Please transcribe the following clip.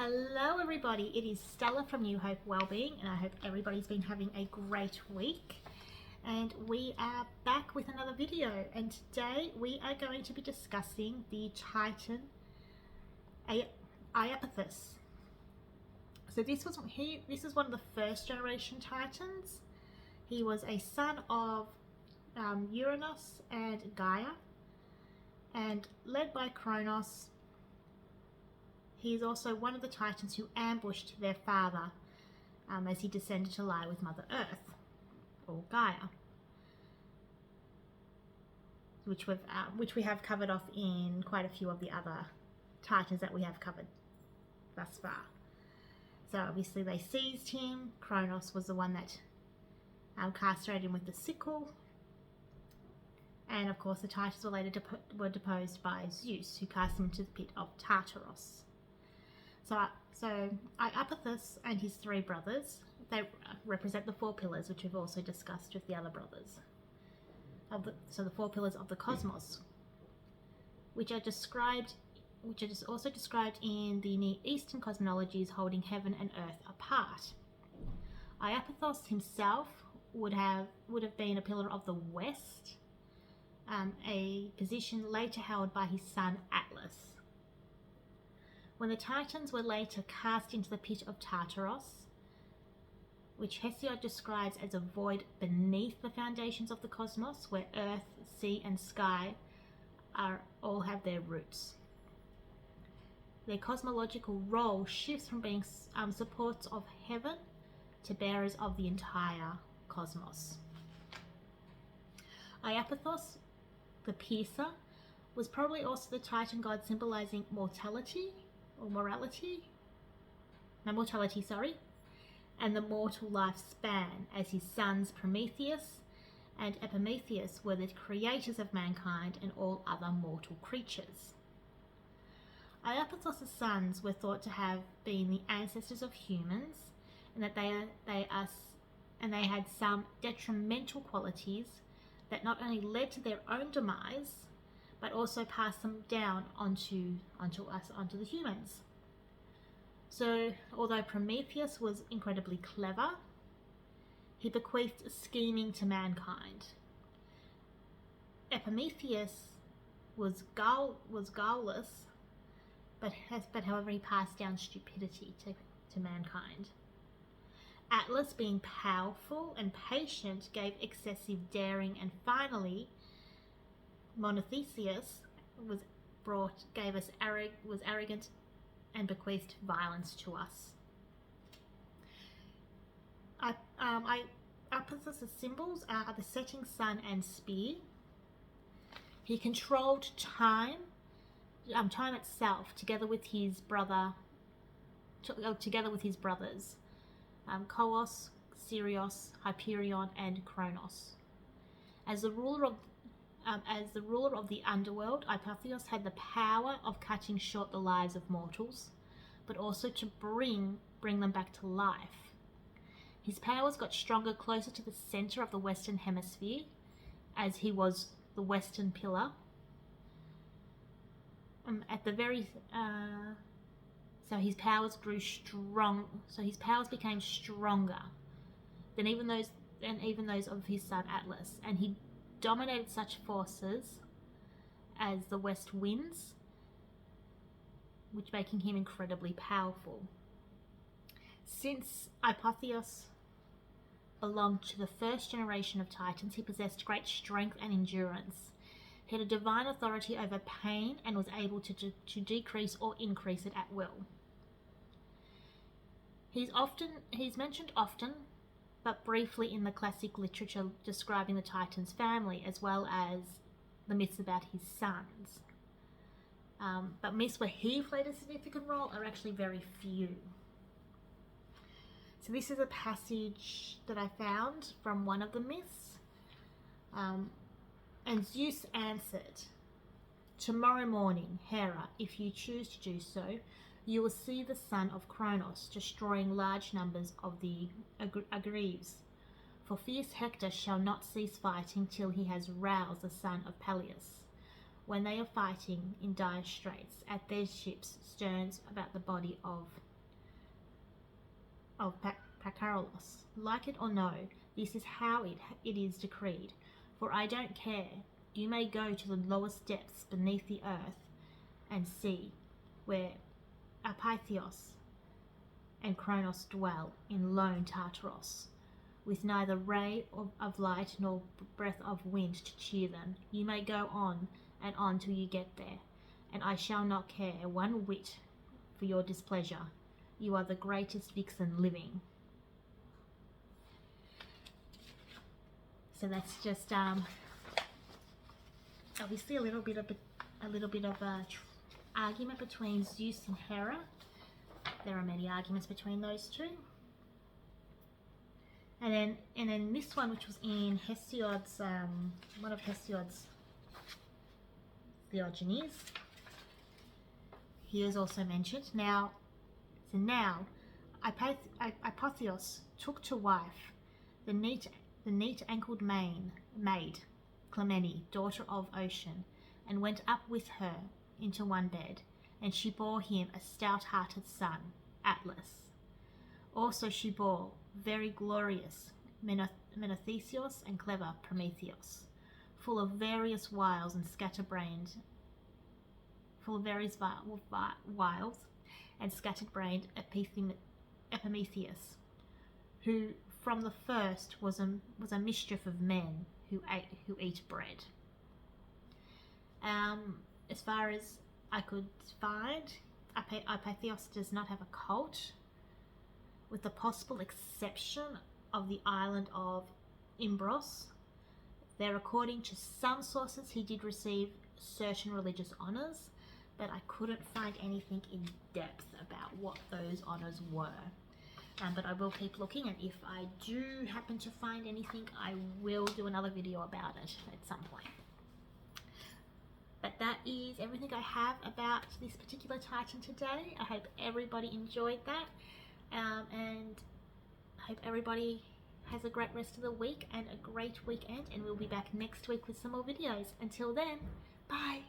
Hello everybody, it is Stella from New Hope Wellbeing and I hope everybody's been having a great week. And we are back with another video, and today we are going to be discussing the Titan Iapetus. So this is one of the first generation Titans. He was a son of Uranus and Gaia, and led by Kronos. He is also one of the Titans who ambushed their father as he descended to lie with Mother Earth, or Gaia, which we have covered off in quite a few of the other Titans that we have covered thus far. So obviously they seized him. Kronos was the one that castrated him with the sickle. And of course the Titans were later deposed by Zeus, who cast him into the pit of Tartarus. So Iapetus and his three brothers, they represent the four pillars, which we've also discussed with the other brothers. So the four pillars of the cosmos, which are also described in the Near Eastern cosmologies, holding heaven and earth apart. Iapetus himself would have been a pillar of the West, a position later held by his son Atlas. When the Titans were later cast into the pit of Tartarus, which Hesiod describes as a void beneath the foundations of the cosmos, where earth, sea and sky all have their roots. Their cosmological role shifts from being supports of heaven to bearers of the entire cosmos. Iapetus, the piercer, was probably also the Titan god symbolizing mortality, and the mortal lifespan, as his sons Prometheus and Epimetheus were the creators of mankind and all other mortal creatures. Iapetus' sons were thought to have been the ancestors of humans, and that they had some detrimental qualities that not only led to their own demise, but also passed them down onto the humans. So, although Prometheus was incredibly clever, he bequeathed scheming to mankind. Epimetheus was guileless, but however he passed down stupidity to mankind. Atlas, being powerful and patient, gave excessive daring, and finally Monotheus was arrogant and bequeathed violence to us. Iapetus' symbols are the setting sun and spear. He controlled time itself, together with his brothers, Koos, Sirius, Hyperion, and Kronos. As the ruler of the underworld, Iapetus had the power of cutting short the lives of mortals, but also to bring them back to life. His powers got stronger closer to the center of the Western Hemisphere, as he was the Western pillar. So his powers grew strong. So his powers became stronger than even those of his son Atlas, and he dominated such forces as the west winds, which making him incredibly powerful. Since Iapetus belonged to the first generation of Titans, he possessed great strength and endurance. He had a divine authority over pain and was able to decrease or increase it at will. He's mentioned often, but briefly, in the classic literature describing the Titan's family, as well as the myths about his sons. But myths where he played a significant role are actually very few. So this is a passage that I found from one of the myths. And Zeus answered, "Tomorrow morning, Hera, if you choose to do so, you will see the son of Kronos destroying large numbers of the Argives. For fierce Hector shall not cease fighting till he has roused the son of Peleus. when they are fighting in dire straits at their ships' sterns about the body of Pacarolos. Like it or no, this is how it is decreed. For I don't care. You may go to the lowest depths beneath the earth and see where Iapetus and Kronos dwell in lone Tartaros, with neither ray of light nor breath of wind to cheer them. You may go on and on till you get there, and I shall not care one whit for your displeasure. You are the greatest vixen living. So that's just obviously a little bit of argument between Zeus and Hera. There are many arguments between those two. And then this one, which was in Hesiod's one of Hesiod's Theogonies, he is also mentioned. Now Iapetus took to wife the neat-ankled maid, Clymene, daughter of Ocean, and went up with her into one bed, and she bore him a stout-hearted son, Atlas. Also she bore very glorious Menothesios and clever Prometheus, full of various wiles and scatterbrained, and scattered-brained Epimetheus, who from the first was a mischief of men who eat bread. As far as I could find, Iapetus does not have a cult, with the possible exception of the island of Imbros. There, according to some sources, he did receive certain religious honours, but I couldn't find anything in depth about what those honours were. But I will keep looking, and if I do happen to find anything, I will do another video about it at some point. But that is everything I have about this particular Titan today. I hope everybody enjoyed that, and I hope everybody has a great rest of the week and a great weekend, and we'll be back next week with some more videos. Until then, bye!